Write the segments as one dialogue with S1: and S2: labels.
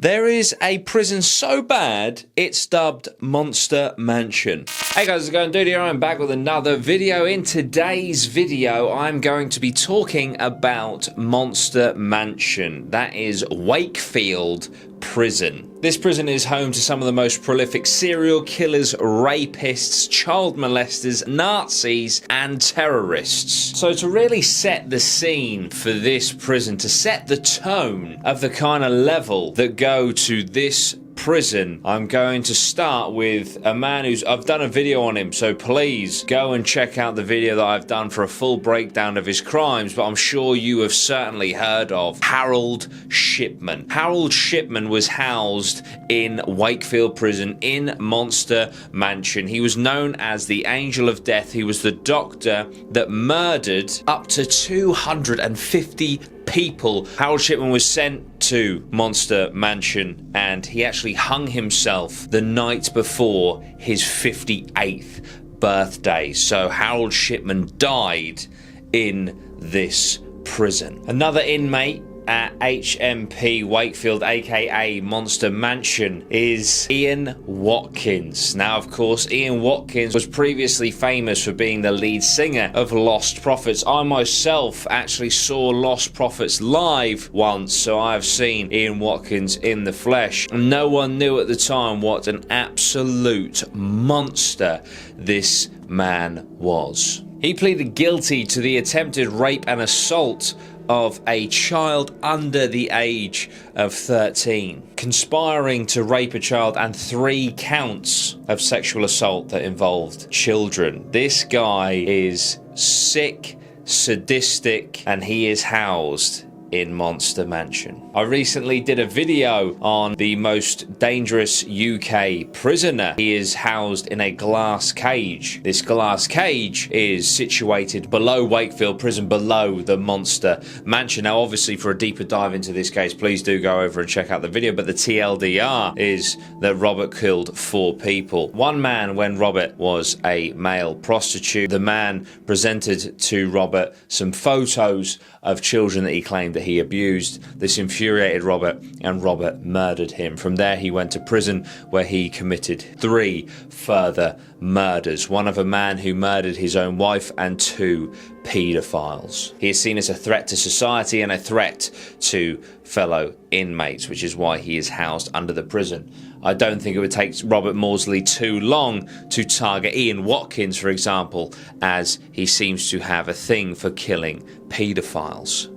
S1: There is a prison so bad, it's dubbed Monster Mansion. Hey guys, how's it going? Dude here, I'm back with another video. In today's video, I'm going to be talking about Monster Mansion. That is Wakefield Prison. This prison is home to some of the most prolific serial killers, rapists, child molesters, Nazis, and terrorists. So to really set the scene for this prison, to set the tone of the kind of level that go to this prison, I'm going to start with a man I've done a video on him, so please go and check out the video that I've done for a full breakdown of his crimes, but I'm sure you have certainly heard of Harold Shipman. Harold Shipman was housed in Wakefield Prison in Monster Mansion. He was known as the Angel of Death. He was the doctor that murdered up to 250 people. Harold Shipman was sent to Monster Mansion and he actually hung himself the night before his 58th birthday. So Harold Shipman died in this prison. Another inmate at HMP Wakefield, aka Monster Mansion, is Ian Watkins. Now, of course, Ian Watkins was previously famous for being the lead singer of Lost Prophets. I myself actually saw Lost Prophets live once, so I've seen Ian Watkins in the flesh. No one knew at the time what an absolute monster this man was. He pleaded guilty to the attempted rape and assault of a child under the age of 13, conspiring to rape a child, and 3 counts of sexual assault that involved children. This guy is sick, sadistic, and he is housed in Monster Mansion. I recently did a video on the most dangerous UK prisoner. He is housed in a glass cage. This glass cage is situated below Wakefield Prison, below the Monster Mansion. Now, obviously, for a deeper dive into this case, please do go over and check out the video, but the TLDR is that Robert killed 4 people. One man when Robert was a male prostitute. The man presented to Robert some photos of children that he claimed that he abused. This infuriated Robert, and Robert murdered him. From there, he went to prison where he committed 3 further murders. One of a man who murdered his own wife, and 2 paedophiles. He is seen as a threat to society and a threat to fellow inmates, which is why he is housed under the prison. I don't think it would take Robert Morley too long to target Ian Watkins, for example, as he seems to have a thing for killing paedophiles.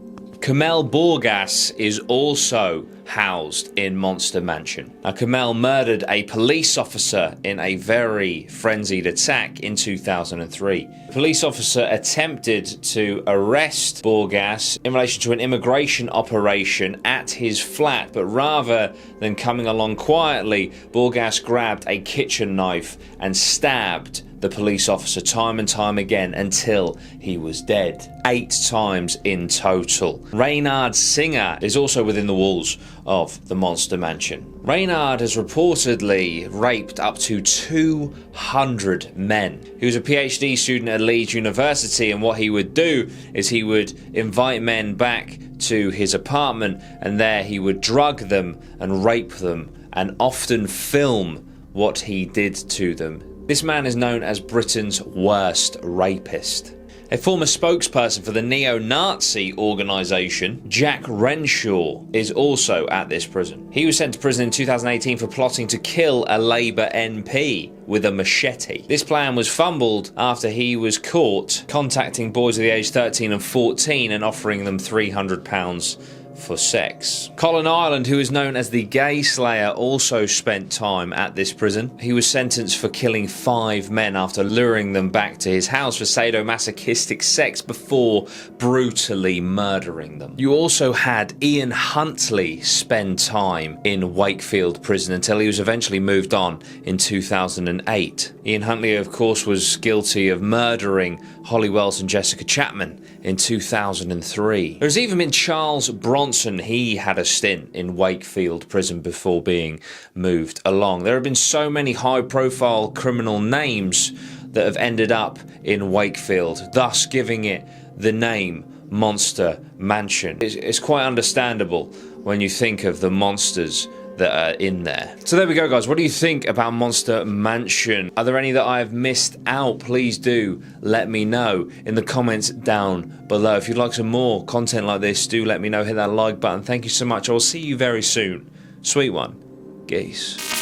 S1: Mel Borgas is also housed in Monster Mansion. Now, Mel murdered a police officer in a very frenzied attack in 2003. The police officer attempted to arrest Borgas in relation to an immigration operation at his flat, but rather than coming along quietly, Borgas grabbed a kitchen knife and stabbed the police officer time and time again until he was dead. 8 times in total. Raynard Singer is also within the walls of the Monster Mansion. Raynard has reportedly raped up to 200 men. He was a PhD student at Leeds University, and what he would do is he would invite men back to his apartment, and there he would drug them and rape them and often film what he did to them. This man is known as Britain's worst rapist. A former spokesperson for the neo-Nazi organisation, Jack Renshaw, is also at this prison. He was sent to prison in 2018 for plotting to kill a Labour MP with a machete. This plan was fumbled after he was caught contacting boys of the age 13 and 14 and offering them £300 for sex. Colin Ireland, who is known as the Gay Slayer, also spent time at this prison. He was sentenced for killing 5 men after luring them back to his house for sadomasochistic sex before brutally murdering them. You also had Ian Huntley spend time in Wakefield Prison until he was eventually moved on in 2008. Ian Huntley, of course, was guilty of murdering Holly Wells and Jessica Chapman in 2003. There's even been Charles Bronson. He had a stint in Wakefield Prison before being moved along. There have been so many high-profile criminal names that have ended up in Wakefield, thus giving it the name Monster Mansion. It's quite understandable when you think of the monsters that are in there. So there we go, guys. What do you think about Monster Mansion? Are there any that I have missed out? Please do let me know in the comments down below. If you'd like some more content like this, do let me know. Hit that like button. Thank you so much. I will see you very soon. Sweet one. Geese.